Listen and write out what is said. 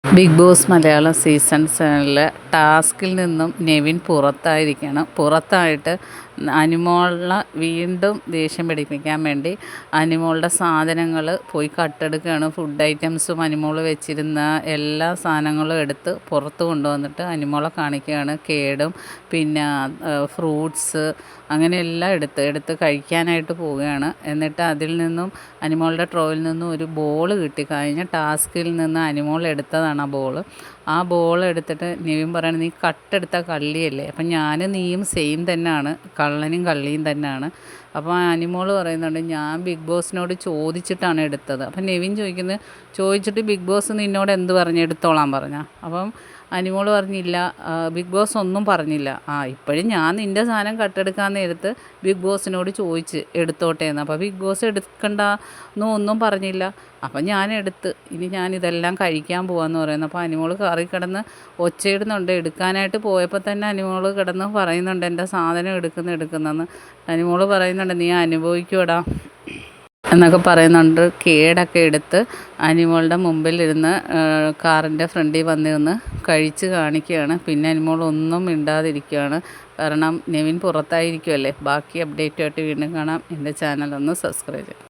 Big boss Malayalam season 7 ടാസ്കിൽ നിന്നും നെവിൻ പുറത്തായിട്ട് അനുമോളെ വീണ്ടും ദേഷ്യം പിടിപ്പിക്കാൻ വേണ്ടി അനുമോളുടെ സാധനങ്ങൾ പോയി കട്ടെടുക്കുകയാണ്. ഫുഡ് ഐറ്റംസും അനുമോൾ വെച്ചിരുന്ന എല്ലാ സാധനങ്ങളും എടുത്ത് പുറത്ത് കൊണ്ടുവന്നിട്ട് അനുമോളെ കാണിക്കുകയാണ്. കേടും പിന്നെ ഫ്രൂട്ട്സ് അങ്ങനെയെല്ലാം എടുത്ത് കഴിക്കാനായിട്ട് പോവുകയാണ്. എന്നിട്ട് അതിൽ നിന്നും അനുമോളുടെ ട്രോയിൽ നിന്നും ഒരു ബോൾ കിട്ടി. കഴിഞ്ഞ ടാസ്കിൽ നിന്ന് അനുമോൾ എടുത്തതാണ് ആ ബോൾ എടുത്തിട്ട് നെവിൻ പറയണത്, നീ കട്ടെടുത്ത കള്ളിയല്ലേ, അപ്പം ഞാനും നീയും സെയിം തന്നെയാണ്, കള്ളനും കള്ളിയും തന്നെയാണ്. അപ്പോൾ അനുമോൾ പറയുന്നുണ്ട്, ഞാൻ ബിഗ് ബോസിനോട് ചോദിച്ചിട്ടാണ് എടുത്തത്. അപ്പം നെവിൻ ചോദിച്ചിട്ട് ബിഗ് ബോസ് നിന്നോട് എന്ത് പറഞ്ഞു, എടുത്തോളാൻ പറഞ്ഞാൽ? അപ്പം അനുമോൾ പറഞ്ഞില്ല, ബിഗ് ബോസ് ഒന്നും പറഞ്ഞില്ല. ഇപ്പോഴും ഞാൻ നിൻ്റെ സാധനം കട്ടെടുക്കാൻ നേരത്ത് ബിഗ് ബോസിനോട് ചോദിച്ച് എടുത്തോട്ടെ എന്ന്. അപ്പോൾ ബിഗ് ബോസ് എടുക്കണ്ട ഒന്നും പറഞ്ഞില്ല. അപ്പം ഞാൻ ഇനി ഞാനിതെല്ലാം കഴിക്കാൻ പോകാമെന്ന് പറയുന്നു. അപ്പോൾ അനുമോൾ കറി കിടന്ന് ഒച്ചയിടുന്നുണ്ട്. എടുക്കാനായിട്ട് പോയപ്പോൾ തന്നെ അനുമോൾ കിടന്ന് പറയുന്നുണ്ട്, എൻ്റെ സാധനം എടുക്കുന്നെന്ന്. അനുമോൾ പറയുന്നുണ്ട്, നീ അനുഭവിക്കൂടാ എന്നൊക്കെ പറയുന്നുണ്ട്. കേടൊക്കെ എടുത്ത് അനുമോളുടെ മുമ്പിലിരുന്ന് കാറിൻ്റെ ഫ്രണ്ടിൽ വന്നിരുന്ന് കഴിച്ച് കാണിക്കുകയാണ്. പിന്നെ അനുമോൾ ഒന്നും മിണ്ടാതിരിക്കുകയാണ്. കാരണം നെവിൻ പുറത്തായിരിക്കുമല്ലേ. ബാക്കി അപ്ഡേറ്റുമായിട്ട് വീണ്ടും കാണാം. എൻ്റെ ചാനൽ ഒന്ന് സബ്സ്ക്രൈബ് ചെയ്യാം.